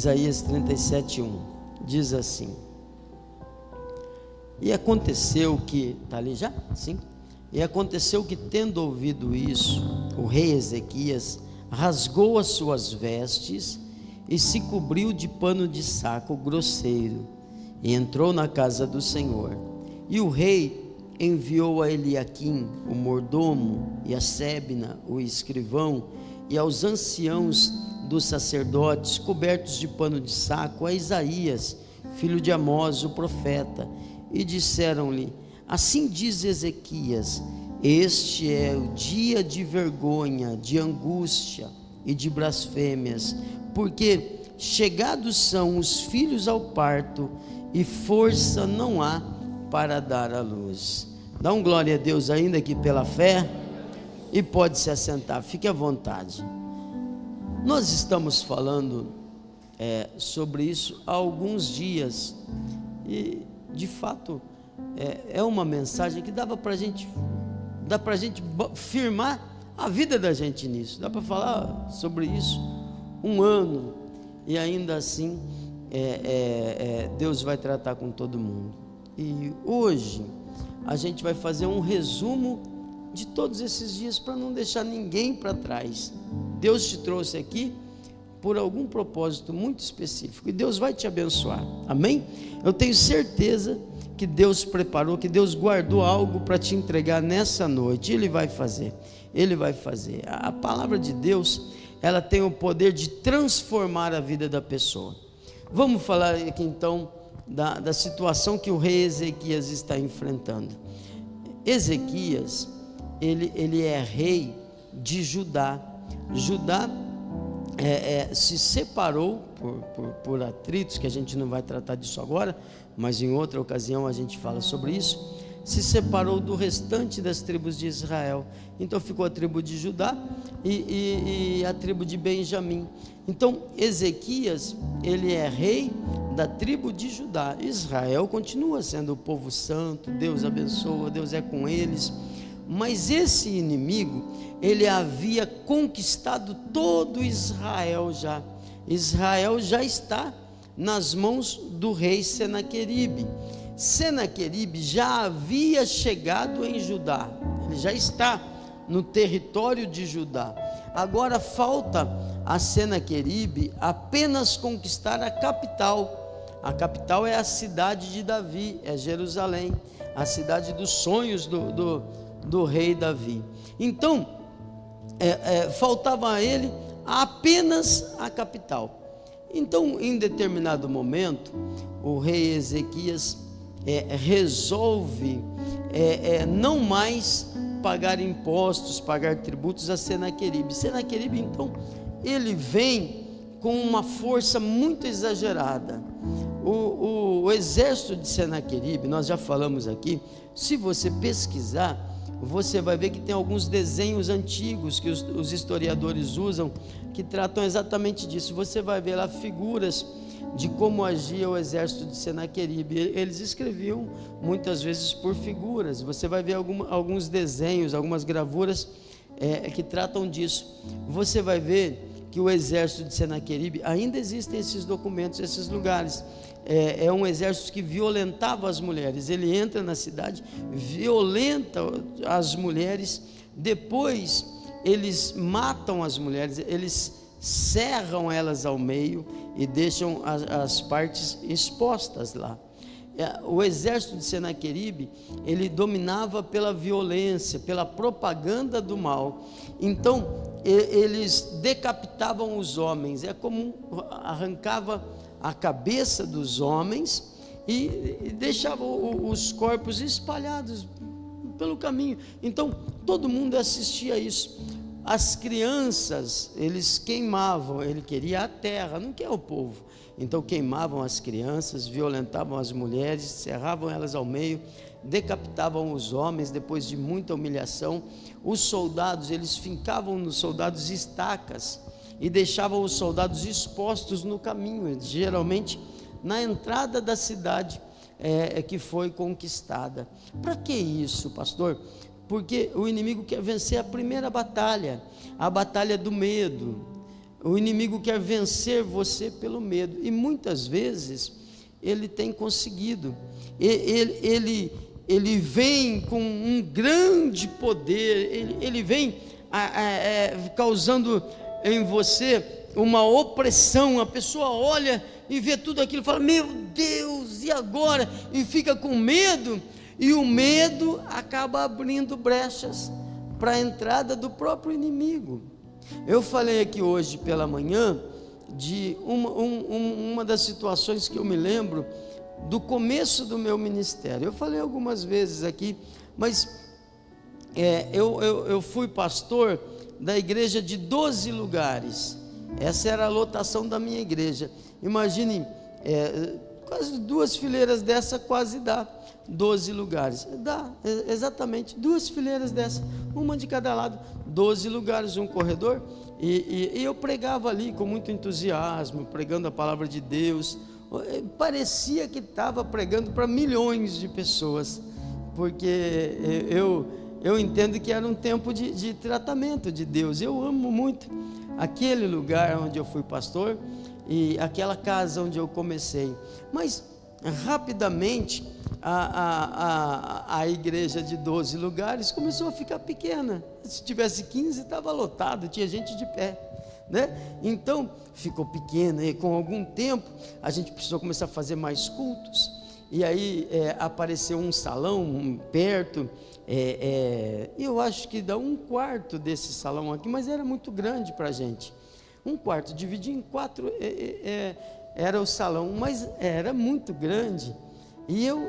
Isaías 37:1, diz assim: e aconteceu que, está ali já? Sim. E aconteceu que, tendo ouvido isso, o rei Ezequias rasgou as suas vestes e se cobriu de pano de saco grosseiro, e entrou na casa do Senhor. E o rei enviou a Eliaquim, o mordomo, e a Sebna, o escrivão, e aos anciãos dos sacerdotes, cobertos de pano de saco, a Isaías, filho de Amós, o profeta, e disseram-lhe: assim diz Ezequias: este é o dia de vergonha, de angústia e de blasfêmias, porque chegados são os filhos ao parto, e força não há para dar à luz. Dá um glória a Deus ainda aqui pela fé, e pode se assentar, fique à vontade. Nós estamos falando sobre isso há alguns dias, e de fato é uma mensagem que dá para a gente firmar a vida da gente nisso. Dá para falar sobre isso um ano, e ainda assim Deus vai tratar com todo mundo. E hoje a gente vai fazer um resumo de todos esses dias, para não deixar ninguém para trás. Deus te trouxe aqui por algum propósito muito específico, e Deus vai te abençoar, amém? Eu tenho certeza que Deus preparou, que Deus guardou algo para te entregar nessa noite. Ele vai fazer. A palavra de Deus, ela tem o poder de transformar a vida da pessoa. Vamos falar aqui então da situação que o rei Ezequias está enfrentando. Ezequias, ele é rei de Judá. Judá se separou por atritos, que a gente não vai tratar disso agora, mas em outra ocasião a gente fala sobre isso. Se separou do restante das tribos de Israel. Então ficou a tribo de Judá e a tribo de Benjamim. Então Ezequias, ele é rei da tribo de Judá. Israel continua sendo o povo santo, Deus abençoa, Deus é com eles. Mas esse inimigo, ele havia conquistado todo Israel já. Israel já está nas mãos do rei Senaqueribe. Senaqueribe já havia chegado em Judá, ele já está no território de Judá. Agora falta a Senaqueribe apenas conquistar a capital. A capital é a cidade de Davi, é Jerusalém, a cidade dos sonhos do rei Davi. Então faltava a ele apenas a capital. Então, em determinado momento, o rei Ezequias resolve não mais pagar impostos, pagar tributos a Senaqueribe. Senaqueribe, então, ele vem com uma força muito exagerada. O exército de Senaqueribe, nós já falamos aqui, se você pesquisar, você vai ver que tem alguns desenhos antigos que os historiadores usam, que tratam exatamente disso. Você vai ver lá figuras de como agia o exército de Senaqueribe. Eles escreviam muitas vezes por figuras. Você vai ver alguns desenhos, algumas gravuras que tratam disso. Você vai ver que o exército de Senaqueribe, ainda existem esses documentos, esses lugares. É um exército que violentava as mulheres. Ele entra na cidade, violenta as mulheres, depois eles matam as mulheres, eles serram elas ao meio e deixam as partes expostas lá. O exército de Senaqueribe, ele dominava pela violência, pela propaganda do mal. Então eles decapitavam os homens, é como arrancava a cabeça dos homens e deixavam os corpos espalhados pelo caminho. Então todo mundo assistia a isso. As crianças, eles queimavam, ele queria a terra, não quer o povo. Então queimavam as crianças, violentavam as mulheres, serravam elas ao meio, decapitavam os homens. Depois de muita humilhação, os soldados, eles fincavam nos soldados estacas e deixavam os soldados expostos no caminho, geralmente na entrada da cidade que foi conquistada. Para que isso, pastor? Porque o inimigo quer vencer a primeira batalha, a batalha do medo. O inimigo quer vencer você pelo medo, e muitas vezes ele tem conseguido. Ele vem com um grande poder, ele vem causando em você uma opressão. A pessoa olha e vê tudo aquilo e fala: meu Deus, e agora? E fica com medo, e o medo acaba abrindo brechas para a entrada do próprio inimigo. Eu falei aqui hoje pela manhã de uma das situações que eu me lembro do começo do meu ministério. Eu falei algumas vezes aqui, mas eu fui pastor da igreja de 12 lugares. Essa era a lotação da minha igreja. Imagine, quase 2 fileiras dessa quase dá 12 lugares. Dá, exatamente, 2 fileiras dessa, uma de cada lado, 12 lugares, um corredor. E eu pregava ali com muito entusiasmo, pregando a palavra de Deus. Parecia que estava pregando para milhões de pessoas, porque eu entendo que era um tempo de tratamento de Deus. Eu amo muito aquele lugar onde eu fui pastor e aquela casa onde eu comecei, mas rapidamente a igreja de 12 lugares começou a ficar pequena. Se tivesse 15 estava lotado, tinha gente de pé, né? Então ficou pequena, e com algum tempo a gente precisou começar a fazer mais cultos, e aí apareceu um salão perto, eu acho que dá 1/4 desse salão aqui, mas era muito grande para a gente. 1/4, dividir em 4 era o salão, mas era muito grande. E eu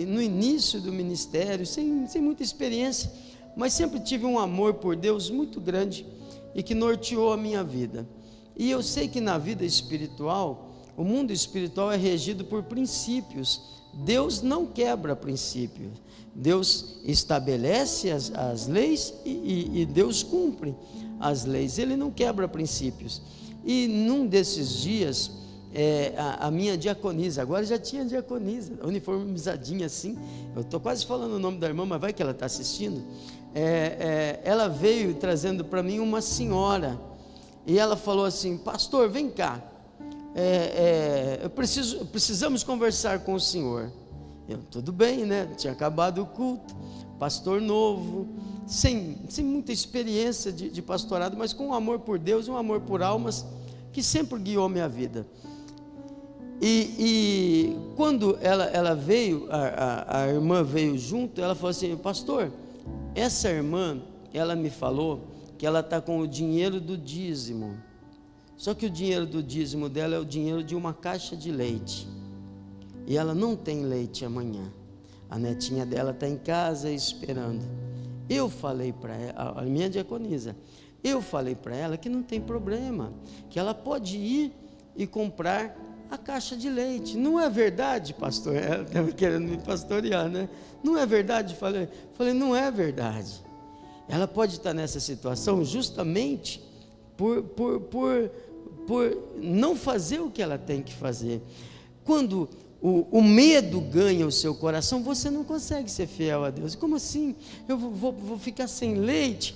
no início do ministério, sem muita experiência, mas sempre tive um amor por Deus muito grande e que norteou a minha vida. E eu sei que na vida espiritual, o mundo espiritual é regido por princípios. Deus não quebra princípios. Deus estabelece as leis e Deus cumpre as leis. Ele não quebra princípios. E num desses dias, a minha diaconisa, agora já tinha diaconisa, uniformizadinha assim, eu estou quase falando o nome da irmã, mas vai que ela está assistindo. Ela veio trazendo para mim uma senhora, e ela falou assim: pastor, vem cá, precisamos conversar com o senhor. Tudo bem, né? Tinha acabado o culto, pastor novo, sem muita experiência de pastorado, mas com um amor por Deus, um amor por almas, que sempre guiou minha vida. E quando ela veio, a irmã veio junto, ela falou assim: pastor, essa irmã, ela me falou que ela está com o dinheiro do dízimo, só que o dinheiro do dízimo dela é o dinheiro de uma caixa de leite, e ela não tem leite amanhã. A netinha dela está em casa esperando. Eu falei para ela, a minha diaconisa, eu falei para ela que não tem problema, que ela pode ir e comprar a caixa de leite. Não é verdade, pastor? Ela estava querendo me pastorear, né? Não é verdade? Falei, não é verdade. Ela pode estar nessa situação justamente por não fazer o que ela tem que fazer. Quando o medo ganha o seu coração, você não consegue ser fiel a Deus. Como assim? Eu vou ficar sem leite?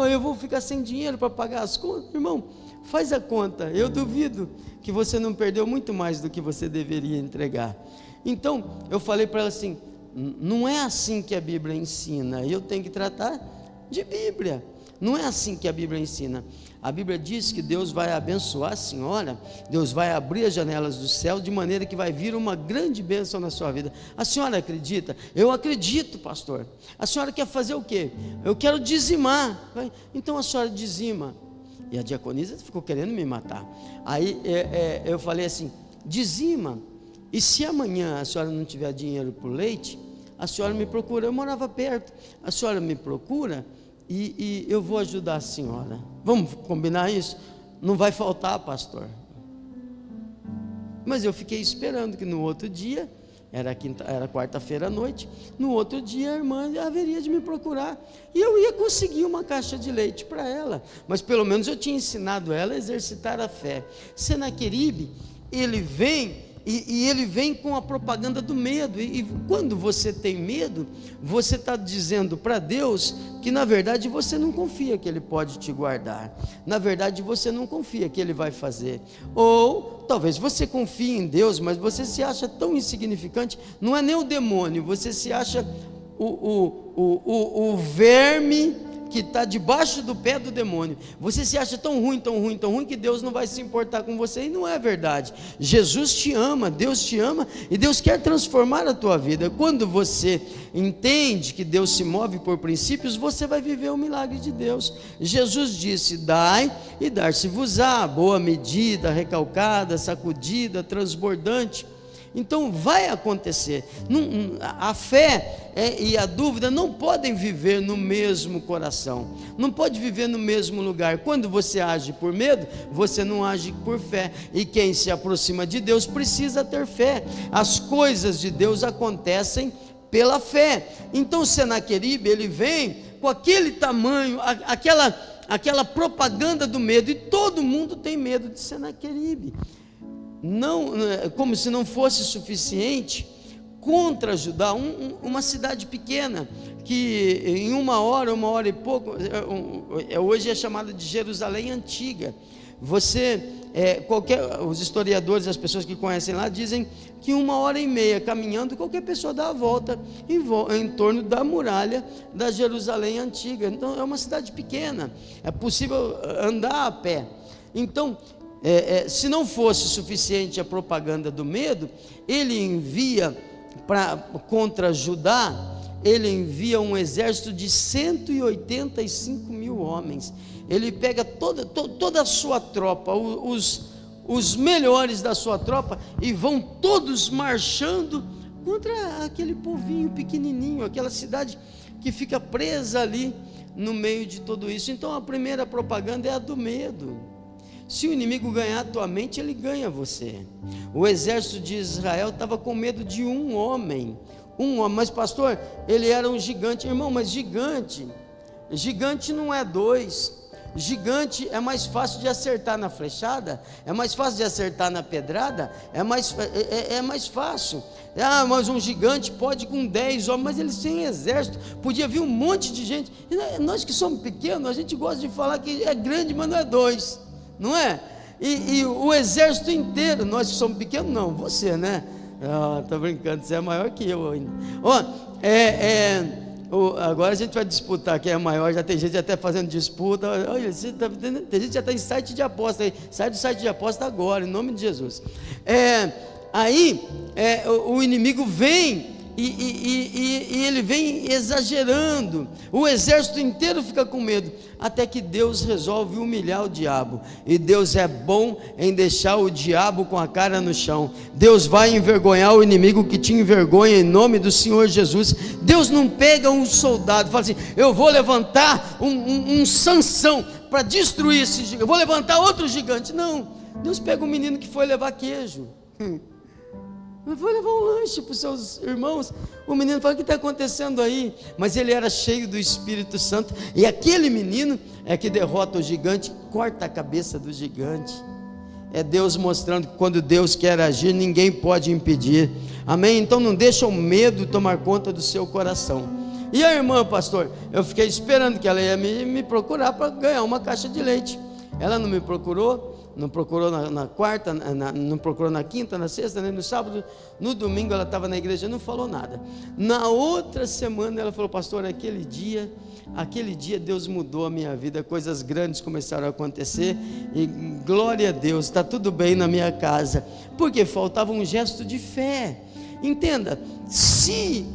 Eu vou ficar sem dinheiro para pagar as contas? Irmão, faz a conta. Eu duvido que você não perdeu muito mais do que você deveria entregar. Então, eu falei para ela assim: não é assim que a Bíblia ensina. Eu tenho que tratar de Bíblia. Não é assim que a Bíblia ensina. A Bíblia diz que Deus vai abençoar a senhora, Deus vai abrir as janelas do céu, de maneira que vai vir uma grande bênção na sua vida. A senhora acredita? Eu acredito, pastor. A senhora quer fazer o quê? Eu quero dizimar. Então a senhora dizima. E a diaconisa ficou querendo me matar. Aí eu falei assim: dizima, e se amanhã a senhora não tiver dinheiro para o leite, a senhora me procura. Eu morava perto. A senhora me procura e eu vou ajudar a senhora. Vamos combinar isso? Não vai faltar, pastor. Mas eu fiquei esperando que no outro dia, era quarta-feira à noite, no outro dia a irmã haveria de me procurar, e eu ia conseguir uma caixa de leite para ela, mas pelo menos eu tinha ensinado ela a exercitar a fé. Senaqueribe, ele vem E ele vem com a propaganda do medo. E quando você tem medo, você está dizendo para Deus que na verdade você não confia que Ele pode te guardar. Na verdade você não confia que Ele vai fazer. Ou talvez você confie em Deus, mas você se acha tão insignificante. Não é nem o demônio, você se acha o verme que está debaixo do pé do demônio. Você se acha tão ruim, tão ruim, tão ruim, que Deus não vai se importar com você, e não é verdade. Jesus te ama, Deus te ama, e Deus quer transformar a tua vida. Quando você entende que Deus se move por princípios, você vai viver o milagre de Deus. Jesus disse: dai e dar-se-vos-á, boa medida, recalcada, sacudida, transbordante. Então vai acontecer. A fé e a dúvida não podem viver no mesmo coração, não pode viver no mesmo lugar. Quando você age por medo, você não age por fé, e quem se aproxima de Deus precisa ter fé. As coisas de Deus acontecem pela fé. Então Senaqueribe, ele vem com aquele tamanho, aquela propaganda do medo, e todo mundo tem medo de Senaqueribe. Não, como se não fosse suficiente, contra Judá, uma cidade pequena, que em uma hora e pouco, hoje é chamada de Jerusalém Antiga. Os historiadores, as pessoas que conhecem lá, dizem que 1h30 caminhando, qualquer pessoa dá a volta em torno da muralha da Jerusalém Antiga. Então é uma cidade pequena, é possível andar a pé. Então, se não fosse suficiente a propaganda do medo, ele envia contra Judá, ele envia um exército de 185 mil homens. Ele pega toda a sua tropa, os melhores da sua tropa, e vão todos marchando contra aquele povinho pequenininho, aquela cidade que fica presa ali no meio de tudo isso. Então a primeira propaganda é a do medo. Se o inimigo ganhar a tua mente, ele ganha você. O exército de Israel estava com medo de um homem, mas pastor, ele era um gigante. Irmão, mas gigante não é dois. Gigante é mais fácil de acertar na flechada, é mais fácil de acertar na pedrada, é mais fácil. Mas um gigante pode com 10 homens, mas eles têm exército, podia vir um monte de gente. E nós que somos pequenos, a gente gosta de falar que é grande, mas não é dois, não é? E o exército inteiro, nós que somos pequenos, não, você, né? Estou brincando, você é maior que eu ainda. Agora a gente vai disputar quem é maior. Já tem gente até fazendo disputa. Olha, tem gente que já está em site de aposta aí. Sai do site de aposta agora, em nome de Jesus. O inimigo vem e ele vem exagerando. O exército inteiro fica com medo, até que Deus resolve humilhar o diabo. E Deus é bom em deixar o diabo com a cara no chão. Deus vai envergonhar o inimigo que te envergonha, em nome do Senhor Jesus. Deus não pega um soldado e fala assim: eu vou levantar um Sansão para destruir esse gigante, eu vou levantar outro gigante. Não, Deus pega um menino que foi levar queijo, foi levar um lanche para os seus irmãos. O menino fala: o que está acontecendo aí? Mas ele era cheio do Espírito Santo, e aquele menino é que derrota o gigante, corta a cabeça do gigante. É Deus mostrando que quando Deus quer agir, ninguém pode impedir. Amém? Então não deixa o medo tomar conta do seu coração. E a irmã, pastor, eu fiquei esperando que ela ia me procurar para ganhar uma caixa de leite. Ela não me procurou. Não procurou na quarta, não procurou na quinta, na sexta, nem no sábado. No domingo ela estava na igreja, não falou nada. Na outra semana ela falou: pastor, aquele dia Deus mudou a minha vida, coisas grandes começaram a acontecer, e glória a Deus, está tudo bem na minha casa, porque faltava um gesto de fé. Entenda, se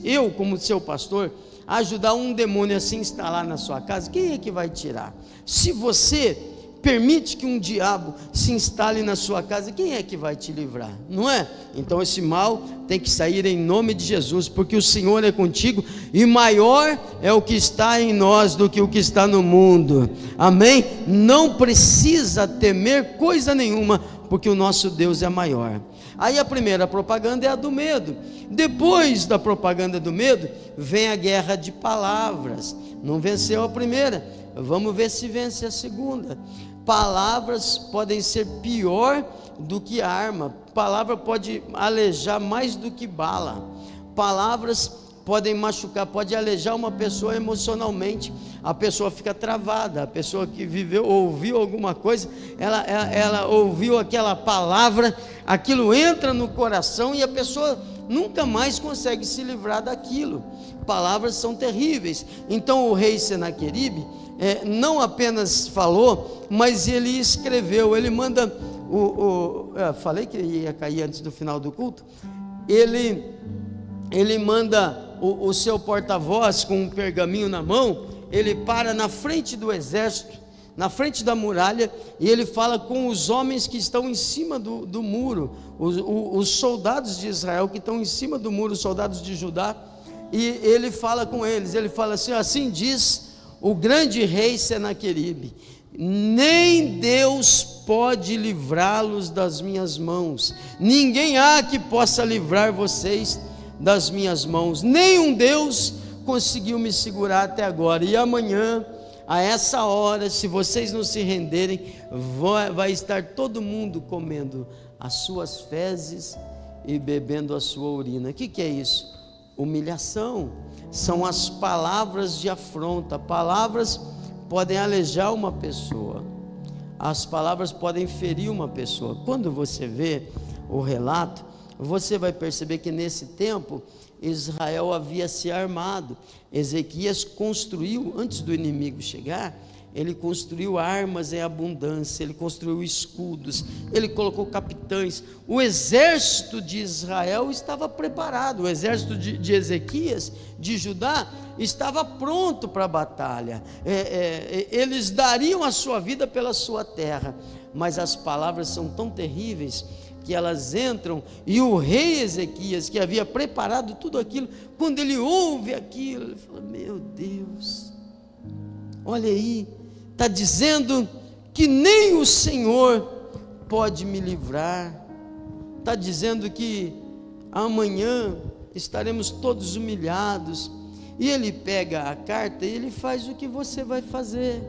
eu, como seu pastor, ajudar um demônio a se instalar na sua casa, quem é que vai tirar? Se você permite que um diabo se instale na sua casa, quem é que vai te livrar? Não é? Então esse mal tem que sair em nome de Jesus, porque o Senhor é contigo, e maior é o que está em nós do que o que está no mundo. Amém? Não precisa temer coisa nenhuma, porque o nosso Deus é maior. Aí a primeira propaganda é a do medo. Depois da propaganda do medo, vem a guerra de palavras. Não venceu a primeira, vamos ver se vence a segunda. Palavras podem ser pior do que arma. Palavra pode alejar mais do que bala. Palavras podem machucar, pode alejar uma pessoa emocionalmente. A pessoa fica travada. A pessoa que viveu, ouviu alguma coisa, ela ouviu aquela palavra, aquilo entra no coração e a pessoa nunca mais consegue se livrar daquilo. Palavras são terríveis. Então o rei Senaqueribe não apenas falou, mas ele escreveu. Ele manda falei que ia cair antes do final do culto. Ele manda o seu porta-voz com um pergaminho na mão. Ele para na frente do exército, na frente da muralha, e ele fala com os homens que estão em cima do muro, os soldados de Israel que estão em cima do muro, os soldados de Judá, e ele fala com eles. Ele fala assim: assim diz o grande rei Senaqueribe: nem Deus pode livrá-los das minhas mãos, ninguém há que possa livrar vocês das minhas mãos, nenhum Deus conseguiu me segurar até agora, e amanhã, a essa hora, se vocês não se renderem, vai estar todo mundo comendo as suas fezes e bebendo a sua urina. O que é isso? Humilhação. São as palavras de afronta. Palavras podem alejar uma pessoa, as palavras podem ferir uma pessoa. Quando você vê o relato, você vai perceber que nesse tempo Israel havia se armado. Ezequias construiu, antes do inimigo chegar, ele construiu armas em abundância, ele construiu escudos, ele colocou capitães. O exército de Israel estava preparado, o exército de Ezequias, de Judá, estava pronto para a batalha. Eles dariam a sua vida pela sua terra, mas as palavras são tão terríveis que elas entram, e o rei Ezequias, que havia preparado tudo aquilo, quando ele ouve aquilo, ele fala: meu Deus, olha aí, está dizendo que nem o Senhor pode me livrar, está dizendo que amanhã estaremos todos humilhados. E ele pega a carta e ele faz o que você vai fazer.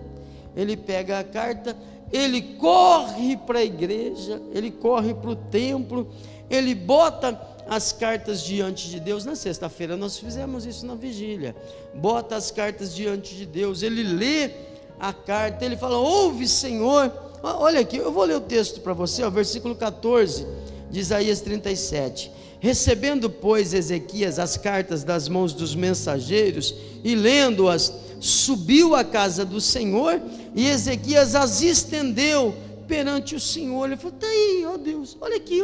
Ele pega a carta, ele corre para a igreja, ele corre para o templo, ele bota as cartas diante de Deus. Na sexta-feira nós fizemos isso na vigília. Bota as cartas diante de Deus, ele lê a carta, ele fala: ouve, Senhor. Olha aqui, eu vou ler o texto para você, versículo 14 de Isaías 37. Recebendo, pois, Ezequias as cartas das mãos dos mensageiros e lendo-as, subiu à casa do Senhor, e Ezequias as estendeu perante o Senhor. Ele falou: está aí, ó Deus, olha aqui,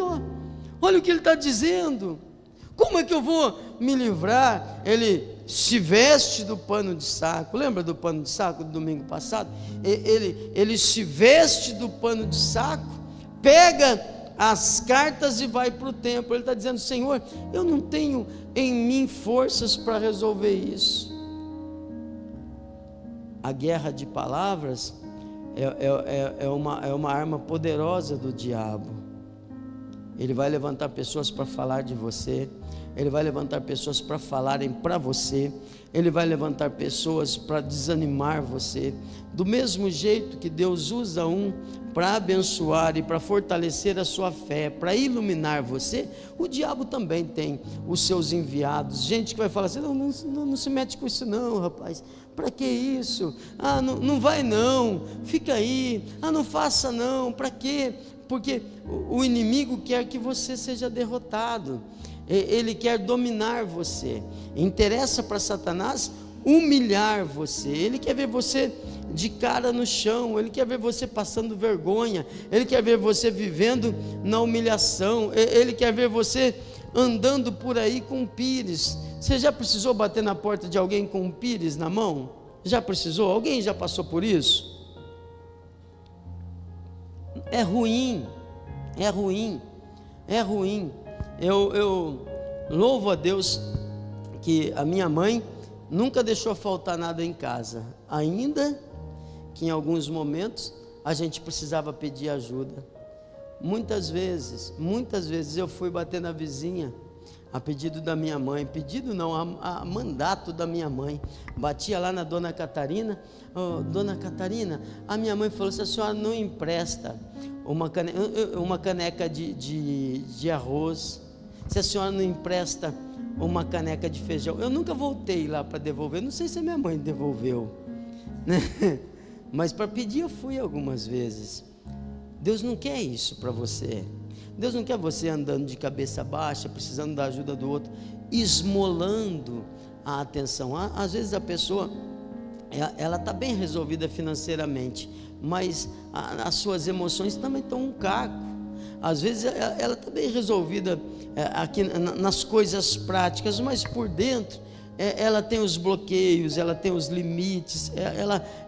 olha o que ele está dizendo. Como é que eu vou me livrar? Ele se veste do pano de saco. Lembra do pano de saco do domingo passado? Ele se veste do pano de saco, pega as cartas e vai para o templo. Ele está dizendo: Senhor, eu não tenho em mim forças para resolver isso. A guerra de palavras é uma arma poderosa do diabo. Ele vai levantar pessoas para falar de você, ele vai levantar pessoas para falarem para você, ele vai levantar pessoas para desanimar você. Do mesmo jeito que Deus usa um para abençoar e para fortalecer a sua fé, para iluminar você, o diabo também tem os seus enviados, gente que vai falar assim: não se mete com isso não, rapaz, para que isso? Não vai não, fica aí, não faça não, para quê? Porque o inimigo quer que você seja derrotado, ele quer dominar você. Interessa para Satanás humilhar você, ele quer ver você de cara no chão, ele quer ver você passando vergonha, ele quer ver você vivendo na humilhação, ele quer ver você andando por aí com um pires. Você já precisou bater na porta de alguém com um pires na mão? Já precisou? Alguém já passou por isso? É ruim. Eu louvo a Deus que a minha mãe nunca deixou faltar nada em casa, ainda que em alguns momentos a gente precisava pedir ajuda. Muitas vezes eu fui bater na vizinha a pedido da minha mãe, pedido não, a mandato da minha mãe, batia lá na Dona Catarina. Oh, Dona Catarina, a minha mãe falou: se a senhora não empresta uma caneca de arroz, se a senhora não empresta uma caneca de feijão. Eu nunca voltei lá para devolver, não sei se a minha mãe devolveu, né? Mas para pedir eu fui algumas vezes. Deus não quer isso para você. Deus não quer você andando de cabeça baixa, precisando da ajuda do outro, esmolando a atenção. Às vezes a pessoa, ela está bem resolvida financeiramente, mas as suas emoções também estão um caco. Às vezes ela está bem resolvida aqui nas coisas práticas, mas por dentro ela tem os bloqueios, ela tem os limites,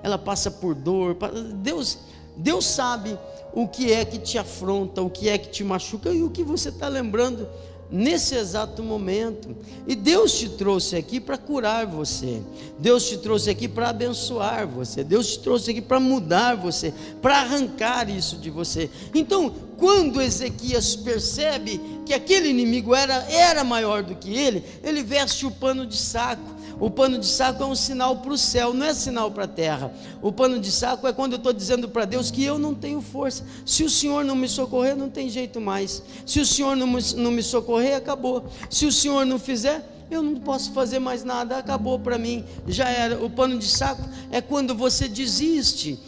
ela passa por dor. Deus sabe o que é que te afronta, o que é que te machuca e o que você está lembrando nesse exato momento. E Deus te trouxe aqui para curar você, Deus te trouxe aqui para abençoar você, Deus te trouxe aqui para mudar você, para arrancar isso de você. Então, quando Ezequias percebe que aquele inimigo era maior do que ele veste o pano de saco. O pano de saco é um sinal para o céu, não é sinal para a terra. O pano de saco é quando eu estou dizendo para Deus que eu não tenho força. Se o Senhor não me socorrer, não tem jeito mais. Se o Senhor não me socorrer, acabou. Se o Senhor não fizer, eu não posso fazer mais nada, acabou para mim, já era. O pano de saco é quando você desiste.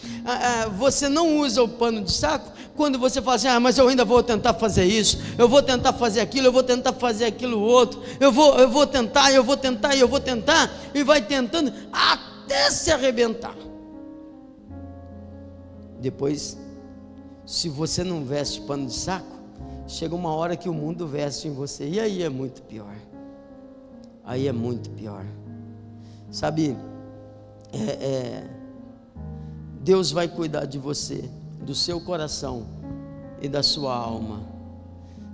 Você não usa o pano de saco quando você fala assim: mas eu ainda vou tentar fazer isso, eu vou tentar fazer aquilo, eu vou tentar fazer aquilo outro, eu vou tentar, e vai tentando até se arrebentar. Depois, se você não veste pano de saco, chega uma hora que o mundo veste em você, e aí é muito pior. Aí é muito pior. Sabe, Deus vai cuidar de você, do seu coração e da sua alma.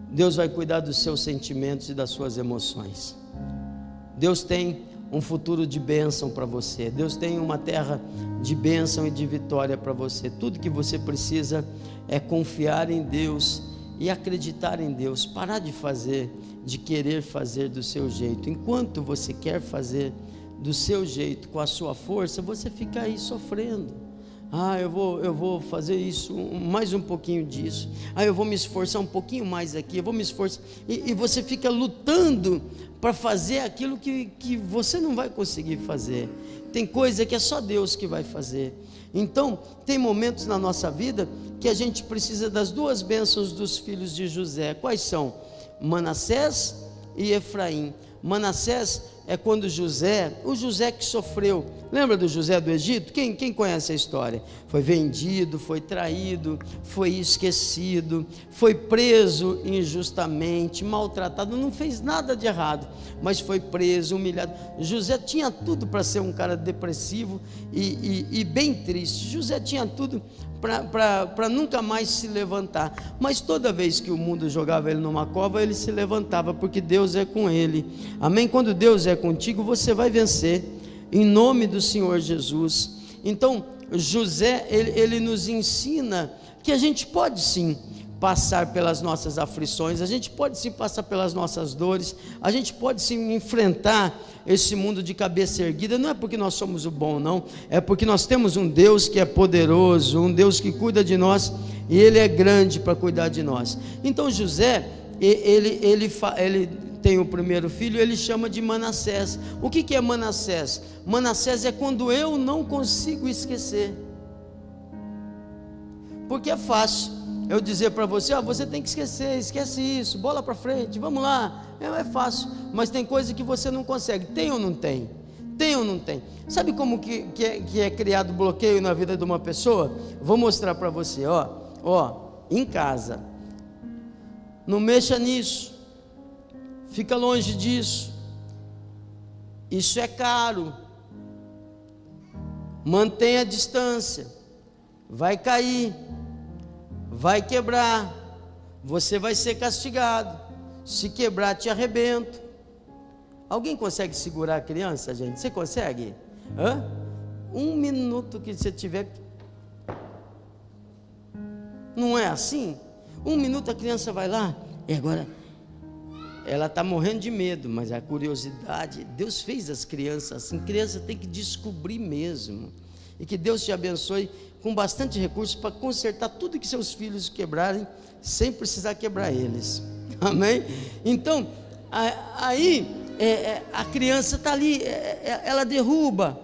Deus vai cuidar dos seus sentimentos e das suas emoções. Deus tem um futuro de bênção para você. Deus tem uma terra de bênção e de vitória para você. Tudo que você precisa é confiar em Deus e acreditar em Deus. Parar de querer fazer do seu jeito. Enquanto você quer fazer do seu jeito, com a sua força, você fica aí sofrendo. Eu vou fazer isso, mais um pouquinho disso. Eu vou me esforçar um pouquinho mais aqui, eu vou me esforçar. E você fica lutando para fazer aquilo que você não vai conseguir fazer. Tem coisa que é só Deus que vai fazer. Então, tem momentos na nossa vida que a gente precisa das duas bênçãos dos filhos de José. Quais são? Manassés e Efraim. Manassés é quando o José que sofreu. Lembra do José do Egito? Quem conhece a história? Foi vendido, foi traído, foi esquecido, foi preso injustamente, maltratado, não fez nada de errado, mas foi preso, humilhado. José tinha tudo para ser um cara depressivo e bem triste. José tinha tudo para nunca mais se levantar, mas toda vez que o mundo jogava ele numa cova, ele se levantava, porque Deus é com ele. Amém? Quando Deus é contigo, você vai vencer, em nome do Senhor Jesus. Então José, ele nos ensina que a gente pode sim passar pelas nossas aflições, a gente pode sim passar pelas nossas dores, a gente pode sim enfrentar esse mundo de cabeça erguida. Não é porque nós somos o bom, não, é porque nós temos um Deus que é poderoso, um Deus que cuida de nós, e Ele é grande para cuidar de nós. Então José, ele tem o primeiro filho, ele chama de Manassés. O que é Manassés? Manassés é quando eu não consigo esquecer, porque é fácil eu dizer para você: você tem que esquecer, esquece isso, bola para frente, vamos lá. É fácil, mas tem coisa que você não consegue. Tem ou não tem? Tem ou não tem? Sabe como que é criado bloqueio na vida de uma pessoa? Vou mostrar para você, em casa. Não mexa nisso, fica longe disso, isso é caro, mantenha a distância, vai cair, vai quebrar, você vai ser castigado, se quebrar te arrebento. Alguém consegue segurar a criança, gente? Você consegue? Um minuto que você tiver, não é assim? Um minuto a criança vai lá, e agora ela está morrendo de medo, mas a curiosidade, Deus fez as crianças assim, criança tem que descobrir mesmo, e que Deus te abençoe com bastante recurso para consertar tudo que seus filhos quebrarem, sem precisar quebrar eles, amém? Então, aí, a criança está ali, ela derruba,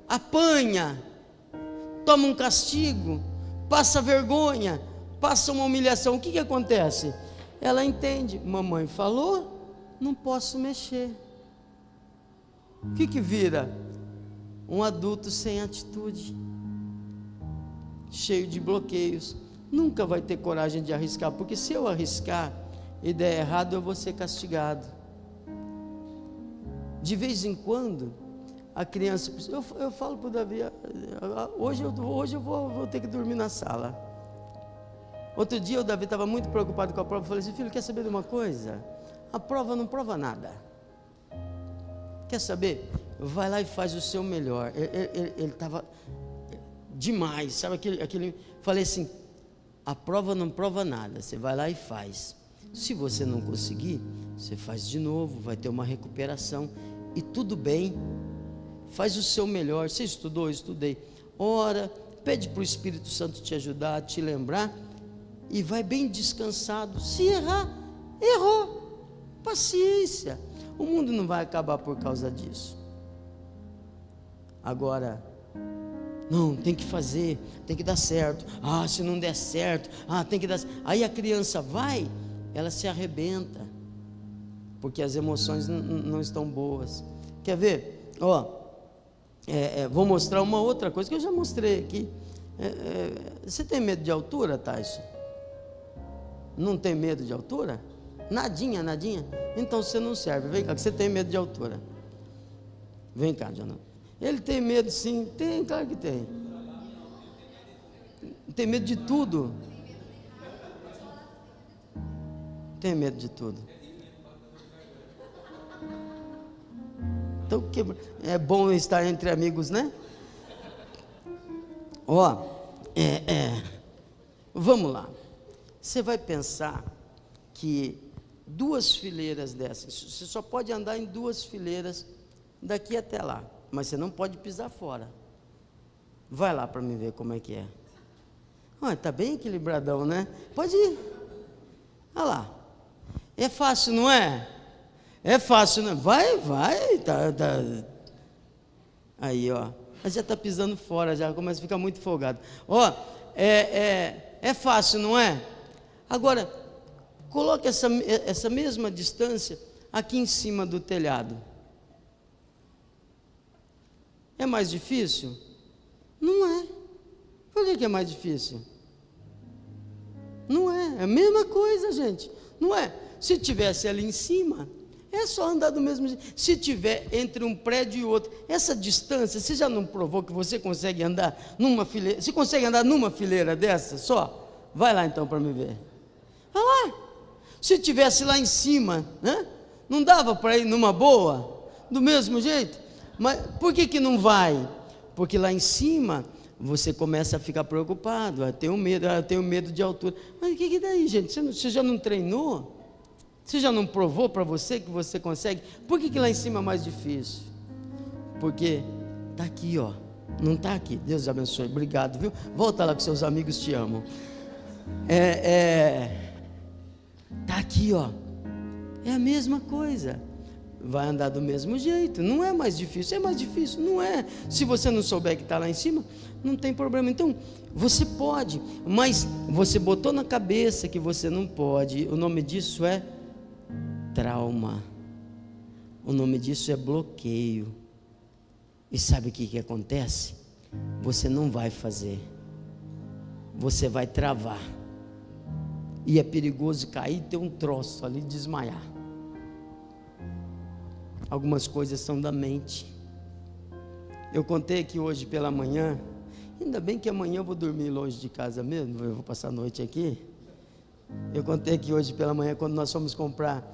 apanha, toma um castigo, passa vergonha, passa uma humilhação. O que acontece? Ela entende, mamãe falou, não posso mexer. O que vira? Um adulto sem atitude, cheio de bloqueios, nunca vai ter coragem de arriscar, porque se eu arriscar e der errado, eu vou ser castigado. De vez em quando, a criança, eu falo para o Davi, hoje eu vou ter que dormir na sala. Outro dia o Davi estava muito preocupado com a prova. Eu falei assim: filho, quer saber de uma coisa? A prova não prova nada. Quer saber? Vai lá e faz o seu melhor. Ele estava demais, sabe aquele. Falei assim: a prova não prova nada. Você vai lá e faz. Se você não conseguir, você faz de novo. Vai ter uma recuperação e tudo bem. Faz o seu melhor. Você estudou? Estudei. Ora, pede para o Espírito Santo te ajudar, te lembrar. E vai bem descansado. Se errar, errou. Paciência. O mundo não vai acabar por causa disso. Agora, não, tem que fazer, tem que dar certo. Se não der certo, tem que dar. Aí a criança vai, ela se arrebenta, porque as emoções não estão boas. Quer ver? Vou mostrar uma outra coisa que eu já mostrei aqui. Você tem medo de altura, Tyson? Não tem medo de altura? Nadinha? Então você não serve. Vem cá, que você tem medo de altura. Vem cá, Jonathan. Ele tem medo, sim. Tem, claro que tem. Tem medo de tudo. Tem medo de tudo. Então, é bom estar entre amigos, né? Vamos lá. Você vai pensar que 2 fileiras dessas, você só pode andar em 2 fileiras daqui até lá, mas você não pode pisar fora. Vai lá para me ver como é que é. Está bem equilibradão, né? Pode ir. Olha lá. É fácil, não é? É fácil, não é? Vai. Tá. Aí, já está pisando fora, já começa a ficar muito folgado. É fácil, não é? Agora, coloque essa mesma distância aqui em cima do telhado. É mais difícil? Não é. Por que é mais difícil? Não é. É a mesma coisa, gente. Não é. Se tivesse ali em cima, é só andar do mesmo jeito. Se tiver entre um prédio e outro, essa distância, você já não provou que você consegue andar numa fileira? Você consegue andar numa fileira dessa só? Vai lá então para me ver. Vai lá. Se tivesse lá em cima, né? Não dava para ir numa boa? Do mesmo jeito? Mas por que não vai? Porque lá em cima você começa a ficar preocupado. Eu tenho medo de altura. Mas o que daí, gente? Você já não treinou? Você já não provou para você que você consegue? Por que lá em cima é mais difícil? Porque está aqui, não está aqui. Deus abençoe, obrigado, viu? Volta lá que seus amigos te amam. Está aqui, é a mesma coisa. Vai andar do mesmo jeito. Não é mais difícil, não é. Se você não souber que está lá em cima, não tem problema. Então, você pode, mas você botou na cabeça que você não pode. O nome disso é trauma. O nome disso é bloqueio. E sabe o que acontece? Você não vai fazer. Você vai travar. E é perigoso cair e ter um troço ali, desmaiar. Algumas coisas são da mente. Eu contei aqui hoje pela manhã. Ainda bem que amanhã eu vou dormir longe de casa mesmo. Eu vou passar a noite aqui. Eu contei aqui hoje pela manhã, quando nós fomos comprar,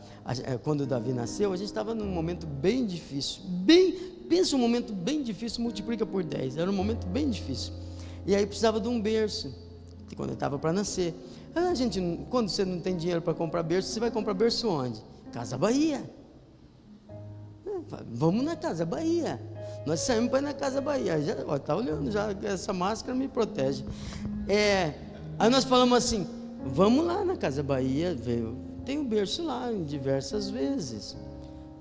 quando o Davi nasceu, a gente estava num momento bem difícil. Pensa um momento bem difícil, multiplica por 10. Era um momento bem difícil. E aí precisava de um berço, quando ele estava para nascer. Quando você não tem dinheiro para comprar berço, você vai comprar berço onde? Casa Bahia. Vamos na Casa Bahia. Nós saímos para ir na Casa Bahia. Está olhando, já essa máscara me protege. Aí nós falamos assim, vamos lá na Casa Bahia, tem um berço lá diversas vezes,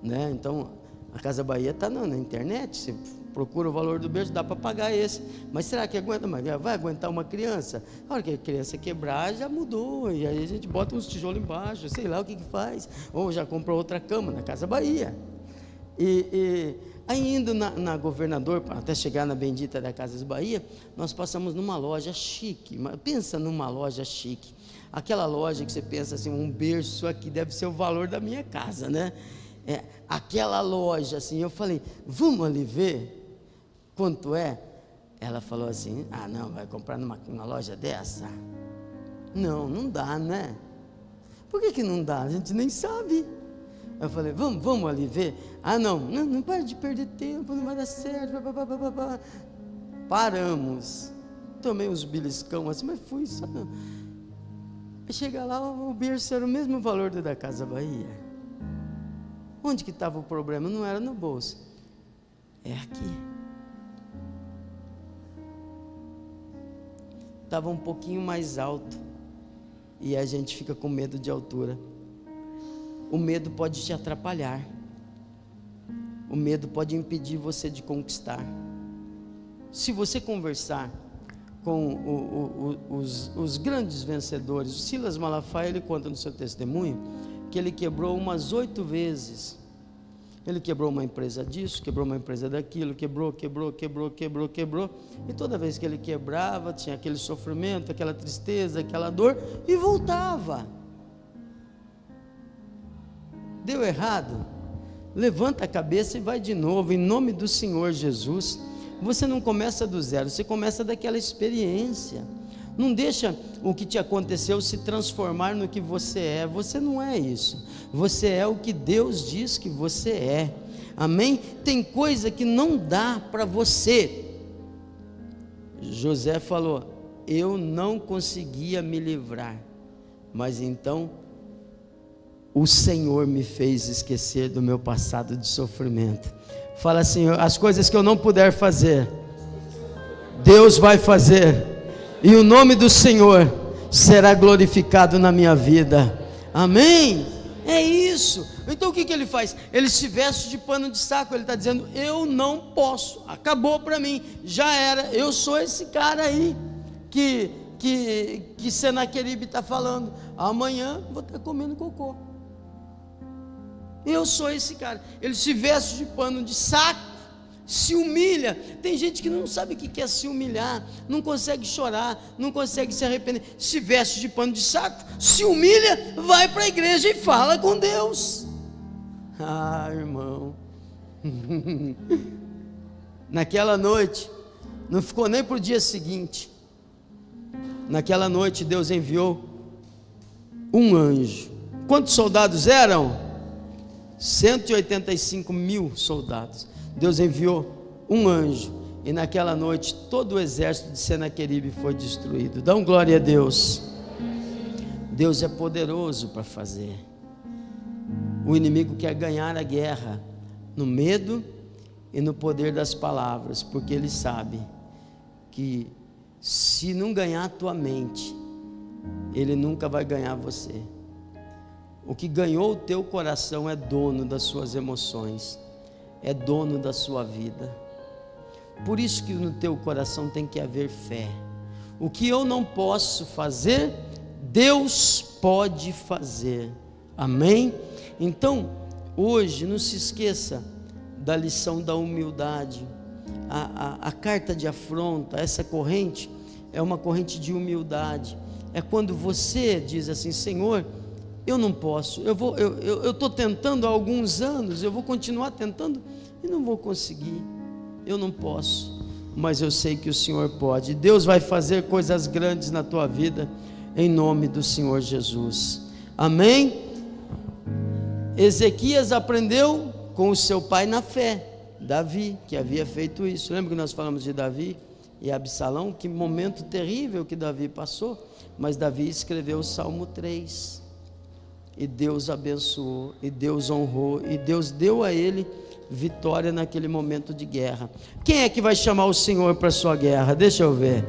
né? Então a Casa Bahia está na internet, você procura o valor do berço, dá para pagar esse, mas será que aguenta? Vai aguentar uma criança? A hora que a criança quebrar, já mudou, e aí a gente bota uns tijolos embaixo, sei lá o que faz, ou já compra outra cama na Casa Bahia. E aí indo na Governador, até chegar na bendita da Casas Bahia, nós passamos numa loja chique. Pensa numa loja chique, aquela loja que você pensa assim, um berço aqui deve ser o valor da minha casa, né? Aquela loja assim, eu falei, vamos ali ver quanto é? Ela falou assim, não, vai comprar numa loja dessa? Não dá, né? Por que não dá? A gente nem sabe. Eu falei, vamos ali ver? Não para de perder tempo, não vai dar certo. Paramos. Tomei uns beliscão assim, mas fui só. Chega lá, o berço era o mesmo valor do da Casa Bahia. Onde que estava o problema? Não era no bolso. É aqui. Estava um pouquinho mais alto. E a gente fica com medo de altura. O medo pode te atrapalhar. O medo pode impedir você de conquistar. Se você conversar com os grandes vencedores, o Silas Malafaia, ele conta no seu testemunho que ele quebrou umas 8 vezes. Ele quebrou uma empresa disso, quebrou uma empresa daquilo, quebrou. E toda vez que ele quebrava, tinha aquele sofrimento, aquela tristeza, aquela dor, e voltava. Deu errado? Levanta a cabeça e vai de novo, em nome do Senhor Jesus. Você não começa do zero, você começa daquela experiência. Não deixa o que te aconteceu se transformar no que você é. Você não é isso. Você é o que Deus diz que você é. Amém? Tem coisa que não dá para você. José falou, eu não conseguia me livrar, mas então o Senhor me fez esquecer do meu passado de sofrimento. Fala assim, as coisas que eu não puder fazer, Deus vai fazer, e o nome do Senhor será glorificado na minha vida. Amém? É isso. Então o que ele faz? Ele se veste de pano de saco. Ele está dizendo, eu não posso, acabou para mim, já era, eu sou esse cara aí que Senaqueribe está falando, amanhã vou estar comendo cocô. Eu sou esse cara. Ele se veste de pano de saco, se humilha. Tem gente que não sabe o que é se humilhar, não consegue chorar, não consegue se arrepender. Se veste de pano de saco, se humilha, vai para a igreja e fala com Deus. Irmão, naquela noite, não ficou nem para o dia seguinte. Naquela noite Deus enviou um anjo. Quantos soldados eram? 185 mil soldados. Deus enviou um anjo, e naquela noite todo o exército de Senaqueribe foi destruído. Dão glória a Deus. Deus é poderoso para fazer. O inimigo quer ganhar a guerra no medo e no poder das palavras, porque ele sabe que se não ganhar a tua mente, ele nunca vai ganhar você. O que ganhou o teu coração é dono das suas emoções, é dono da sua vida. Por isso que no teu coração tem que haver fé. O que eu não posso fazer, Deus pode fazer. Amém? Então, hoje, não se esqueça da lição da humildade. A carta de afronta, essa corrente, é uma corrente de humildade. É quando você diz assim, Senhor, eu não posso, eu estou tentando há alguns anos, eu vou continuar tentando e não vou conseguir, eu não posso, mas eu sei que o Senhor pode. Deus vai fazer coisas grandes na tua vida, em nome do Senhor Jesus. Amém? Ezequias aprendeu com o seu pai na fé, Davi, que havia feito isso. Lembra que nós falamos de Davi e Absalão? Que momento terrível que Davi passou, mas Davi escreveu o Salmo 3. e Deus abençoou, e Deus honrou, e Deus deu a ele vitória naquele momento de guerra. Quem é que vai chamar o Senhor para a sua guerra? Deixa eu ver.